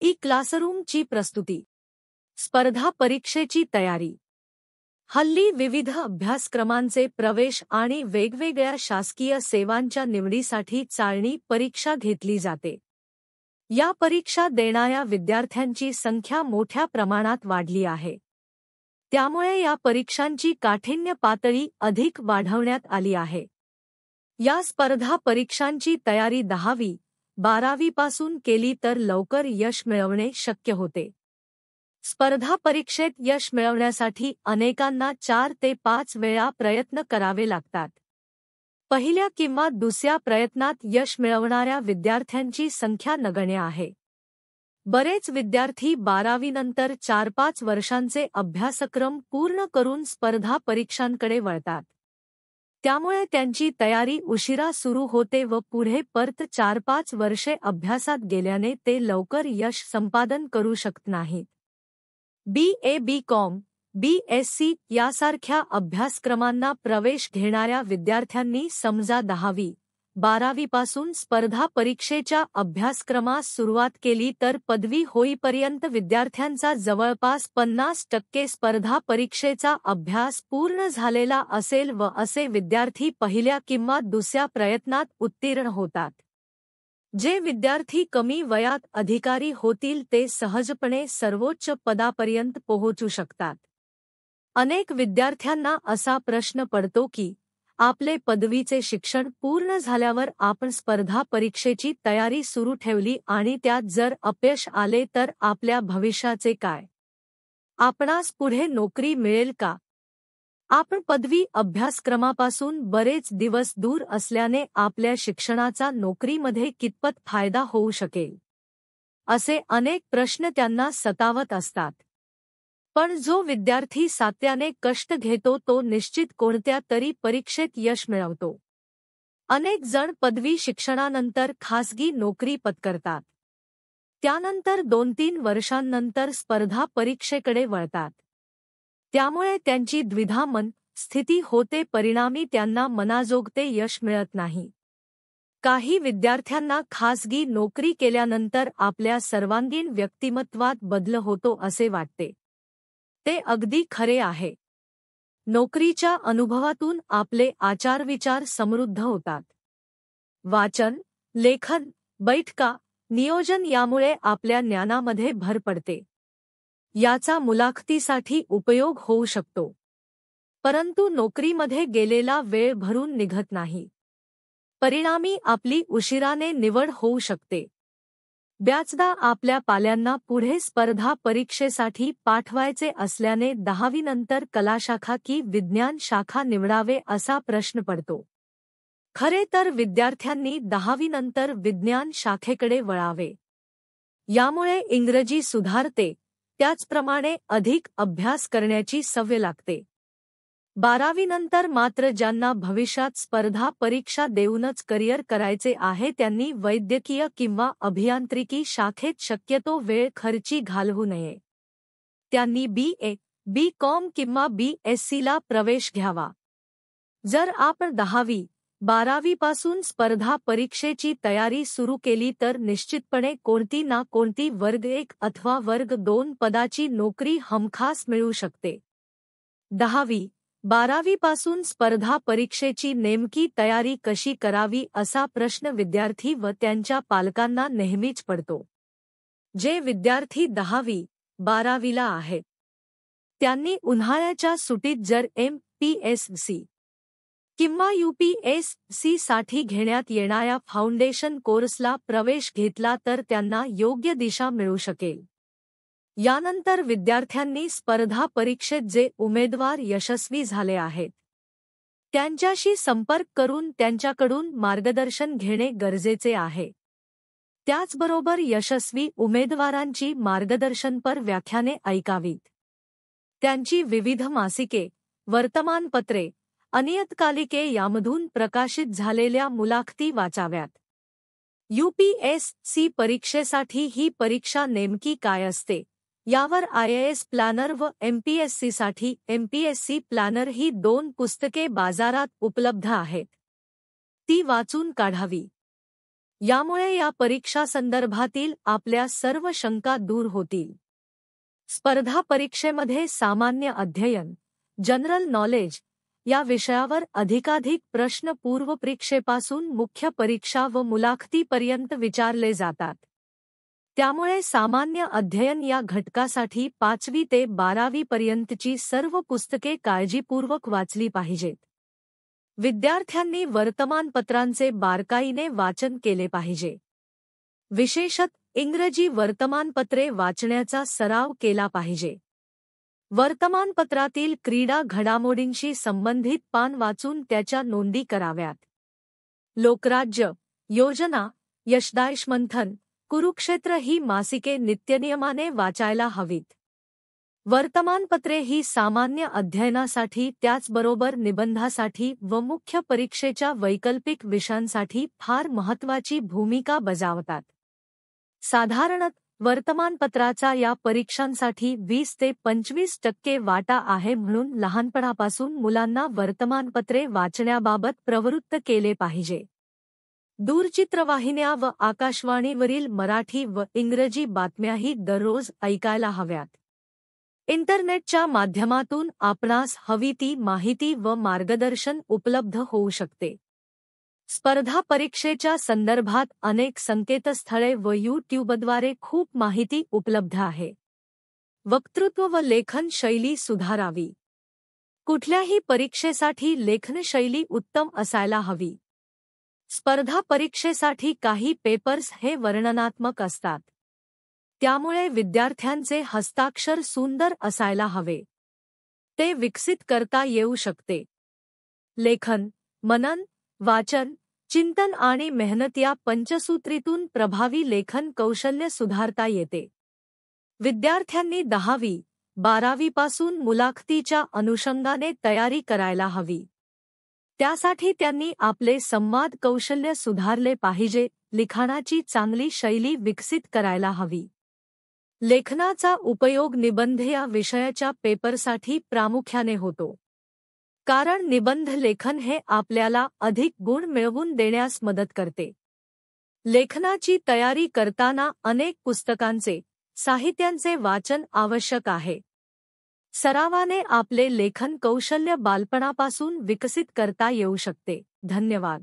E क्लासरूमची प्रस्तुती. स्पर्धा परीक्षेची तयारी. हल्ली विविध अभ्यासक्रमांचे प्रवेश आणि वेगवेगळ्या शासकीय सेवांच्या निवडीसाठी चाळणी परीक्षा घेतली जाते. या परीक्षा देणाऱ्या विद्यार्थ्यांची संख्या मोठ्या प्रमाणात वाढली आहे. त्यामुळे या परीक्षांची काठिण्य पातळी अधिक वाढवण्यात आली आहे. या स्पर्धा परीक्षांची तयारी 10वी, 12वी पासून केली तर लवकर यश मिळवणे शक्य होते. स्पर्धा परीक्षेत यश मिळवण्यासाठी अनेकांना 4 ते 5 वेळा प्रयत्न करावे लागतात. पहिल्या किंवा दुसऱ्या प्रयत्नात यश मिळवणाऱ्या विद्यार्थ्यांची संख्या नगण्य आहे. बरेच विद्यार्थी 12वी नंतर 4-5 वर्षांचे अभ्यासक्रम पूर्ण करून स्पर्धा परीक्षांकडे वळतात. त्यामुळे त्यांची तयारी उशिरा सुरू होते व पुढे परत 4-5 वर्षे अभ्यासात गेल्याने ते लवकर यश संपादन करू शकत नाहीत. BA, BCom, BSc यासारख्या अभ्यासक्रमांना प्रवेश घेणाऱ्या विद्यार्थ्यांनी समजा 10वी, 12वी पासून स्पर्धा परीक्षेच्या अभ्यासक्रमास सुरुवात केली तर पदवी होईपर्यंत विद्यार्थ्यांचा जवळपास 50% स्पर्धा परीक्षेचा अभ्यास पूर्ण झालेला असेल व असे विद्यार्थी पहिल्या किंवा दुसऱ्या प्रयत्नात उत्तीर्ण होतात. जे विद्यार्थी कमी वयात अधिकारी होतील ते सहजपणे सर्वोच्च पदापर्यंत पोहोचू शकतात. अनेक विद्यार्थ्यांना असा प्रश्न पडतो की आपले पदवीचे शिक्षण पूर्ण झाल्यावर आपण स्पर्धा परीक्षेची तयारी सुरू ठेवली आणि त्यात जर अपयश आले तर आपल्या भविष्याचे काय? आपणास पुढे नोकरी मिळेल का? आपण पदवी अभ्यासक्रमापासून बरेच दिवस दूर असल्याने आपल्या शिक्षणाचा नोकरीमध्ये कितपत फायदा होऊ शकेल? असे अनेक प्रश्न त्यांना सतावत असतात. पण जो विद्यार्थी सातत्याने कष्ट घेतो तो निश्चित कोणत्या तरी परीक्षेत यश मिळवतो. अनेक जण पदवी शिक्षणानंतर खासगी नोकरी पत्करतात. त्यानंतर 2-3 वर्षांनंतर स्पर्धा परीक्षेकडे वळतात. त्यामुळे त्यांची द्विधा मन स्थिती होते, परिणामी त्यांना मनाजोगते यश मिळत नाही. काही विद्यार्थ्यांना खासगी नोकरी केल्यानंतर आपल्या सर्वांगीण व्यक्तिमत्वात बदल होतो असे वाटते. ते अगदी खरे आहे. नोकरीच्या अनुभवातून आपले आचारविचार समृद्ध होतात. वाचन, लेखन, बैठका, नियोजन यामुळे आपल्या ज्ञानामध्ये भर पडते. याचा मुलाखतीसाठी उपयोग होऊ शकतो. परंतु नोकरीमध्ये गेलेला वेळ भरून निघत नाही. परिणामी आपली उशिराने निवड होऊ शकते. बऱ्याचदा आपल्या पाल्यांना पुढे स्पर्धा परीक्षेसाठी पाठवायचे असल्याने 10वी नंतर कलाशाखा की विज्ञान शाखा निवडावे असा प्रश्न पडतो. खरे तर विद्यार्थ्यांनी 10वी नंतर विज्ञान शाखेकडे वळावे. यामुळे इंग्रजी सुधारते, त्याचप्रमाणे अधिक अभ्यास करण्याची सवय लागते. 12वी नंतर मात्र ज्यांना भविष्यात स्पर्धा परीक्षा देऊनच करिअर करायचे आहे त्यांनी वैद्यकीय किंवा अभियांत्रिकी शाखेत शक्यतो वेळ खर्ची घालवू नये. त्यांनी BA, BCom किंवा BSc ला प्रवेश घ्यावा. जर आपण 10वी, 12वी पासून स्पर्धा परीक्षेची तयारी सुरू केली तर निश्चितपणे कोणती ना कोणती वर्ग 1 अथवा वर्ग 2 पदाची नोकरी हमखास मिळू शकते. 10वी, 12वी पासून स्पर्धा परीक्षेची नेमकी तयारी कशी करावी असा प्रश्न विद्यार्थी व त्यांच्या पालकांना नेहमीच पडतो. जे विद्यार्थी 10वी, 12वीला आहेत त्यांनी उन्हाळ्याच्या सुटीत जर MPSC किंवा UPSC साठी घेण्यात येणाऱ्या फाउंडेशन कोर्सला प्रवेश घेतला तर त्यांना योग्य दिशा मिळू शकेल. यानंतर विद्यार्थ्यांनी स्पर्धा परीक्षेत जे उमेदवार यशस्वी झाले आहेत त्यांच्याशी संपर्क करून त्यांच्याकडून मार्गदर्शन घेणे गरजेचे आहे. त्याचबरोबर यशस्वी उमेदवारांची मार्गदर्शनपर व्याख्याने ऐकावीत. त्यांची विविध मासिके, वर्तमानपत्रे, अनियतकालिके यामधून प्रकाशित झालेल्या मुलाखती वाचाव्यात. UPSC परीक्षेसाठी ही परीक्षा नेमकी काय असते यावर IAS प्लॅनर व MPSC साठी MPSC प्लॅनर ही 2 पुस्तके बाजारात उपलब्ध आहेत. ती वाचून काढावी. यामुळे या परीक्षा संदर्भातील आपल्या सर्व शंका दूर होतील. स्पर्धा परीक्षेमध्ये सामान्य अध्ययन, जनरल नॉलेज या विषयावर अधिकाधिक प्रश्न पूर्वपरीक्षेपासून मुख्य परीक्षा व मुलाखतीपर्यंत विचारले जातात. त्यामुळे सामान्य अध्ययन या घटकासाठी 5वी ते 12वी पर्यंतची सर्व पुस्तके काळजीपूर्वक वाचली पाहिजेत. विद्यार्थ्यांनी वर्तमानपत्रांचे बारकाईने वाचन केले पाहिजे. विशेषतः इंग्रजी वर्तमानपत्रे वाचण्याचा सराव केला पाहिजे. वर्तमानपत्रातील क्रीडा घडामोडींशी संबंधित पान वाचून त्याच्या नोंदी कराव्यात. लोकराज्य, योजना, यशदायश मंथन, कुरुक्षेत्र ही मासिके नित्यनियमाने वाचायला हवीत. वर्तमानपत्रे ही सामान्य अध्ययनासाठी त्याचबरोबर निबंधासाठी व मुख्य परीक्षेच्या वैकल्पिक विषयांसाठी फार महत्त्वाची भूमिका बजावतात. साधारणतः वर्तमानपत्राचा या परीक्षांसाठी 20 ते 25% वाटा आहे, म्हणून लहानपणापासून मुलांना वर्तमानपत्रे वाचण्याबाबत प्रवृत्त केले पाहिजे. दूरचित्रवाहिन्या व आकाशवाणीवरील मराठी व इंग्रजी बातम्याही दररोज ऐकायला हव्यात. इंटरनेटच्या माध्यमातून आपणास हवी ती माहिती व मार्गदर्शन उपलब्ध होऊ शकते. स्पर्धा परीक्षेच्या संदर्भात अनेक संकेतस्थळे व YouTubeद्वारे खूप माहिती उपलब्ध आहे. वक्तृत्व व लेखन शैली सुधारावी. कुठल्याही परीक्षेसाठी लेखनशैली उत्तम असायला हवी. स्पर्धा परीक्षेसाठी काही पेपर्स हे वर्णनात्मक असतात. त्यामुळे विद्यार्थ्यांचे हस्ताक्षर सुंदर असायला हवे. ते विकसित करता येऊ शकते. लेखन, मनन, वाचन, चिंतन आणि मेहनत या पंचसूत्रीतून प्रभावी लेखन कौशल्य सुधारता येते. विद्यार्थ्यांनी 10वी, 12वी पासून मुलाखतीच्या अनुषंगाने तयारी करायला हवी. त्यासाठी त्यांनी आपले संवाद कौशल्य सुधारले पाहिजे. लिखाणाची चांगली शैली विकसित करायला हवी. लेखनाचा उपयोग निबंध या विषयाच्या पेपरसाठी प्रामुख्याने होतो. कारण निबंध लेखन हे आपल्याला अधिक गुण मिळवून देण्यास मदत करते. लेखनाची तयारी करताना अनेक पुस्तकांचे, साहित्यांचे वाचन आवश्यक आहे. सरावाने आपले लेखन कौशल्य बालपणापासून विकसित करता येऊ शकते. धन्यवाद.